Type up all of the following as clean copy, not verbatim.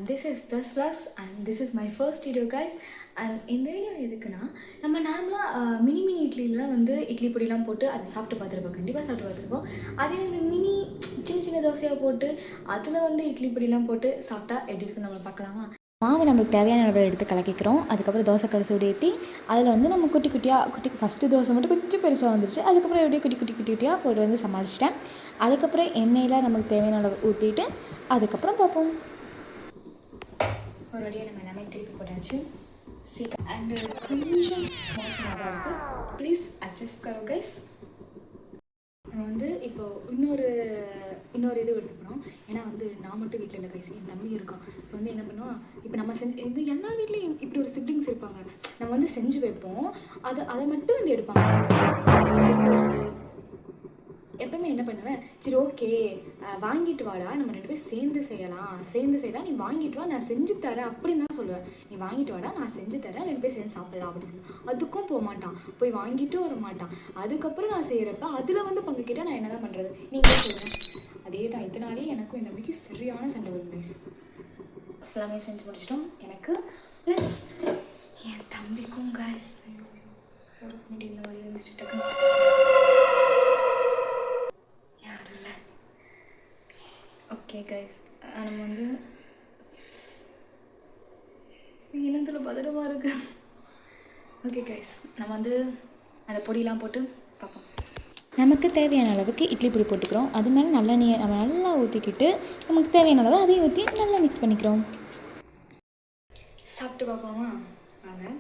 this is Daslas and this is my first video guys. And இந்த video எதுக்குன்னா நம்ம நார்மலாக மினி இட்லிலாம் வந்து இட்லி பொடிலாம் போட்டு அதை சாப்பிட்டு பார்த்துருப்போம், கண்டிப்பாக சாப்பிட்டு பார்த்துருப்போம். அதே வந்து சின்ன சின்ன தோசையாக போட்டு அதில் வந்து இட்லி பொடிலாம் போட்டு சாப்பிட்டா எப்படி இருக்குன்னு நம்ம பார்க்கலாமா? மாவு நம்மளுக்கு தேவையான அளவு எடுத்து கலக்கிக்கிறோம். அதுக்கப்புறம் தோசைக்கல் சூடு ஏற்றி அதில் வந்து நம்ம குட்டி ஃபஸ்ட்டு தோசை மட்டும் கொஞ்சம் பெருசாக வந்துருச்சு. அதுக்கப்புறம் எப்படியே குட்டியாக போட்டு வந்து சமாளிச்சிட்டேன். அதுக்கப்புறம் எண்ணெயில் நமக்கு தேவையான அளவு ஊற்றிட்டு அதுக்கப்புறம் பார்ப்போம். ஒரு வழியாக நம்ம எல்லாமே திருப்பி போட்டாச்சு. சீக்கிரம் அண்டு கொஞ்சம் மோசமாக தான் இருக்குது, ப்ளீஸ் அட்ஜஸ்ட் கரோ கைஸ். நம்ம வந்து இப்போது இன்னொரு இது எடுத்துக்கிறோம். ஏன்னா வந்து நான் மட்டும் வீட்டில் இல்லை கைஸ், என் தம்பி இருக்கான். ஸோ வந்து என்ன பண்ணுவோம், இப்போ நம்ம இது எல்லா வீட்லேயும் இப்படி ஒரு சிப்ளிங்ஸ் இருப்பாங்க. நம்ம வந்து செஞ்சு வைப்போம், அதை மட்டும் வந்து எடுப்பாங்க. எப்பவுமே என்ன பண்ணுவேன், சரி ஓகே வாங்கிட்டு வாடா, நம்ம 2 பேரும் சேர்ந்து செய்யலாம், நீ வாங்கிட்டு வா நான் செஞ்சு தரேன் அப்படின்னு தான் சொல்லுவேன். நீ வாங்கிட்டு வாடா நான் செஞ்சு தரேன், 2 பேரும் சேர்ந்து சாப்பிடலாம் அப்படின்னு சொல்லுவேன். அதுக்கும் போக மாட்டான், போய் வாங்கிட்டும் வர மாட்டான். அதுக்கப்புறம் நான் செய்கிறப்ப அதில் வந்து பங்கு கேட்டால் நான் என்ன தான் பண்ணுறது, நீங்களே சொல்லுவேன். அதே தான் இதனாலே எனக்கும் இந்த தம்பிக்கு சரியான சண்டை வரும் ப்ளீஸ். ஃபுல்லாமே செஞ்சு முடிச்சிட்டோம். எனக்கு ப்ளஸ் என் தம்பிக்கும் கைஸ் இந்த மாதிரி இருந்துச்சு. ஓகே கைஸ், நம்ம வந்து இனத்தில் பதட்டமாக இருக்கு. ஓகே கைஸ், நம்ம வந்து அந்த பொடியெலாம் போட்டு பார்ப்போம். நமக்கு தேவையான அளவுக்கு இட்லி பொடி போட்டுக்கிறோம். அது மேலே நல்லெண்ணெயை நம்ம நல்லா ஊற்றிக்கிட்டு நமக்கு தேவையான அளவு அதையும் ஊற்றி நல்லா மிக்ஸ் பண்ணிக்கிறோம். சாப்பிட்டு பார்ப்போமா? வாங்க.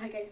Bye guys.